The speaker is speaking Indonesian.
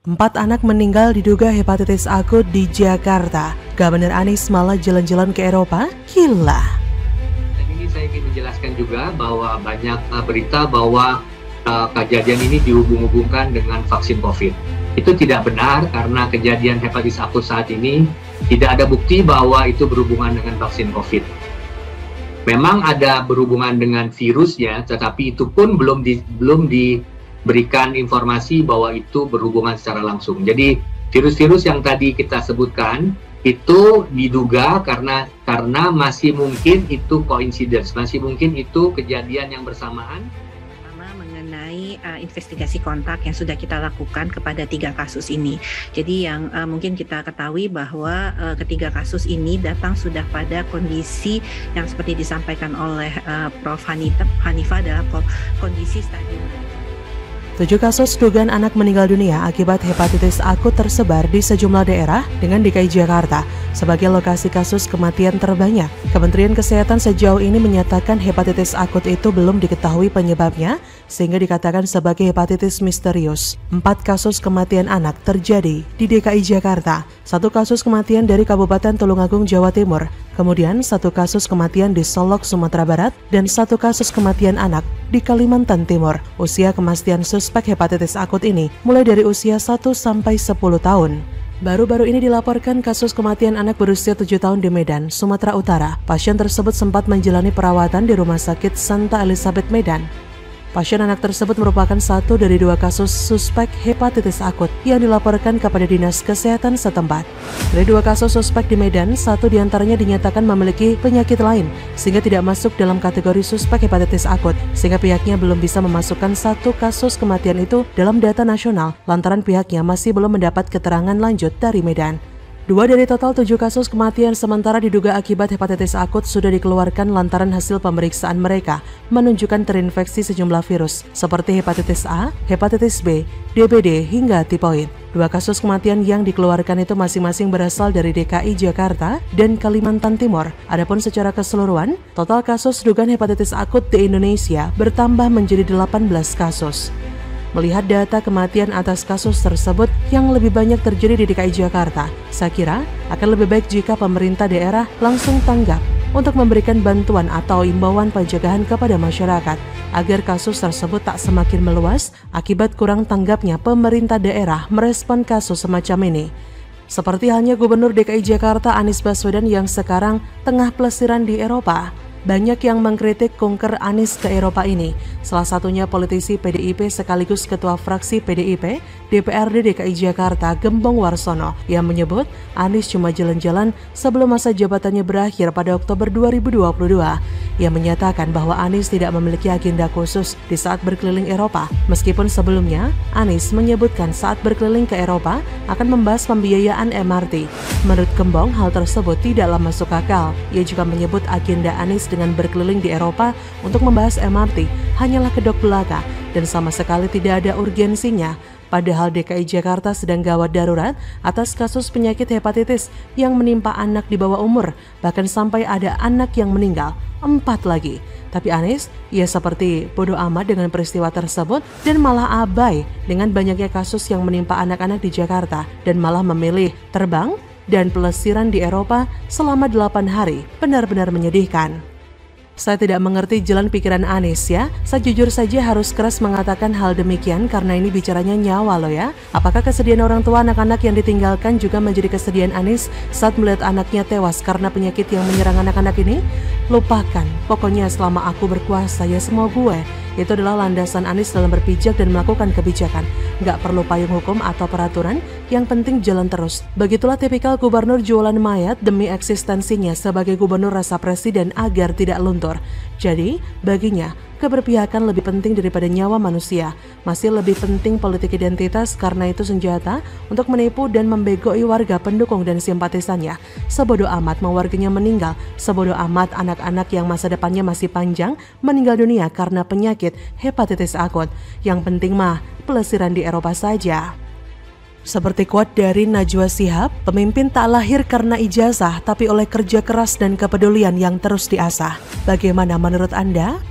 4 anak meninggal diduga hepatitis akut di Jakarta. Gubernur Anies malah jalan-jalan ke Eropa? Gila. Dan ini saya ingin menjelaskan juga bahwa banyak berita bahwa kejadian ini dihubung-hubungkan dengan vaksin COVID. Itu tidak benar karena kejadian hepatitis akut saat ini tidak ada bukti bahwa itu berhubungan dengan vaksin COVID. Memang ada berhubungan dengan virusnya, tetapi itu pun belum diberikan informasi bahwa itu berhubungan secara langsung. Jadi virus-virus yang tadi kita sebutkan itu diduga karena masih mungkin itu coincidence, masih mungkin itu kejadian yang bersamaan. Mengenai investigasi kontak yang sudah kita lakukan kepada 3 kasus ini. Jadi yang mungkin kita ketahui bahwa ketiga kasus ini datang sudah pada kondisi yang seperti disampaikan oleh Prof. Hanifah dalam kondisi stadium. 7 kasus dugaan anak meninggal dunia akibat hepatitis akut tersebar di sejumlah daerah dengan DKI Jakarta sebagai lokasi kasus kematian terbanyak. Kementerian Kesehatan sejauh ini menyatakan hepatitis akut itu belum diketahui penyebabnya sehingga dikatakan sebagai hepatitis misterius. 4 kasus kematian anak terjadi di DKI Jakarta, 1 kasus kematian dari Kabupaten Tulungagung, Jawa Timur, kemudian 1 kasus kematian di Solok, Sumatera Barat, dan 1 kasus kematian anak di Kalimantan Timur. Usia kematian suspek hepatitis akut ini mulai dari usia 1 sampai 10 tahun. Baru-baru ini dilaporkan kasus kematian anak berusia 7 tahun di Medan, Sumatera Utara. Pasien tersebut sempat menjalani perawatan di Rumah Sakit Santa Elizabeth Medan. Pasien anak tersebut merupakan 1 dari 2 kasus suspek hepatitis akut yang dilaporkan kepada Dinas Kesehatan setempat. Dari 2 kasus suspek di Medan, 1 diantaranya dinyatakan memiliki penyakit lain sehingga tidak masuk dalam kategori suspek hepatitis akut, sehingga pihaknya belum bisa memasukkan 1 kasus kematian itu dalam data nasional lantaran pihaknya masih belum mendapat keterangan lanjut dari Medan. 2 dari total 7 kasus kematian sementara diduga akibat hepatitis akut sudah dikeluarkan lantaran hasil pemeriksaan mereka menunjukkan terinfeksi sejumlah virus seperti hepatitis A, hepatitis B, DBD, hingga tipoid. 2 kasus kematian yang dikeluarkan itu masing-masing berasal dari DKI Jakarta dan Kalimantan Timur. Adapun secara keseluruhan, total kasus dugaan hepatitis akut di Indonesia bertambah menjadi 18 kasus. Melihat data kematian atas kasus tersebut yang lebih banyak terjadi di DKI Jakarta, saya kira akan lebih baik jika pemerintah daerah langsung tanggap untuk memberikan bantuan atau imbauan pencegahan kepada masyarakat agar kasus tersebut tak semakin meluas akibat kurang tanggapnya pemerintah daerah merespon kasus semacam ini. Seperti halnya Gubernur DKI Jakarta Anies Baswedan yang sekarang tengah pelesiran di Eropa. Banyak yang mengkritik kunker Anies ke Eropa ini, salah satunya politisi PDIP sekaligus Ketua Fraksi PDIP DPRD DKI Jakarta Gembong Warsono yang menyebut Anies cuma jalan-jalan sebelum masa jabatannya berakhir pada Oktober 2022. Ia menyatakan bahwa Anies tidak memiliki agenda khusus di saat berkeliling Eropa, meskipun sebelumnya Anies menyebutkan saat berkeliling ke Eropa akan membahas pembiayaan MRT. Menurut Gembong, hal tersebut tidaklah masuk akal. Ia juga menyebut agenda Anies dengan berkeliling di Eropa untuk membahas MRT hanyalah kedok belaka dan sama sekali tidak ada urgensinya. Padahal DKI Jakarta sedang gawat darurat atas kasus penyakit hepatitis yang menimpa anak di bawah umur, bahkan sampai ada anak yang meninggal, 4 lagi. Tapi Anies, ia seperti bodoh amat dengan peristiwa tersebut dan malah abai dengan banyaknya kasus yang menimpa anak-anak di Jakarta dan malah memilih terbang dan pelesiran di Eropa selama 8 hari. Benar-benar menyedihkan. Saya tidak mengerti jalan pikiran Anies ya. Saya jujur saja harus keras mengatakan hal demikian karena ini bicaranya nyawa loh ya. Apakah kesedihan orang tua anak-anak yang ditinggalkan juga menjadi kesedihan Anies saat melihat anaknya tewas karena penyakit yang menyerang anak-anak ini? Lupakan, pokoknya selama aku berkuasa ya semua gue. Itu adalah landasan Anies dalam berpijak dan melakukan kebijakan. Nggak perlu payung hukum atau peraturan, yang penting jalan terus. Begitulah tipikal gubernur jualan mayat demi eksistensinya sebagai gubernur rasa presiden agar tidak luntur. Jadi, baginya, keberpihakan lebih penting daripada nyawa manusia. Masih lebih penting politik identitas karena itu senjata untuk menipu dan membegoi warga pendukung dan simpatisannya. Sebodoh amat mau warganya meninggal, sebodoh amat anak-anak yang masa depannya masih panjang meninggal dunia karena penyakit hepatitis akut. Yang penting mah pelesiran di Eropa saja. Seperti quote dari Najwa Shihab, pemimpin tak lahir karena ijazah tapi oleh kerja keras dan kepedulian yang terus diasah. Bagaimana menurut Anda?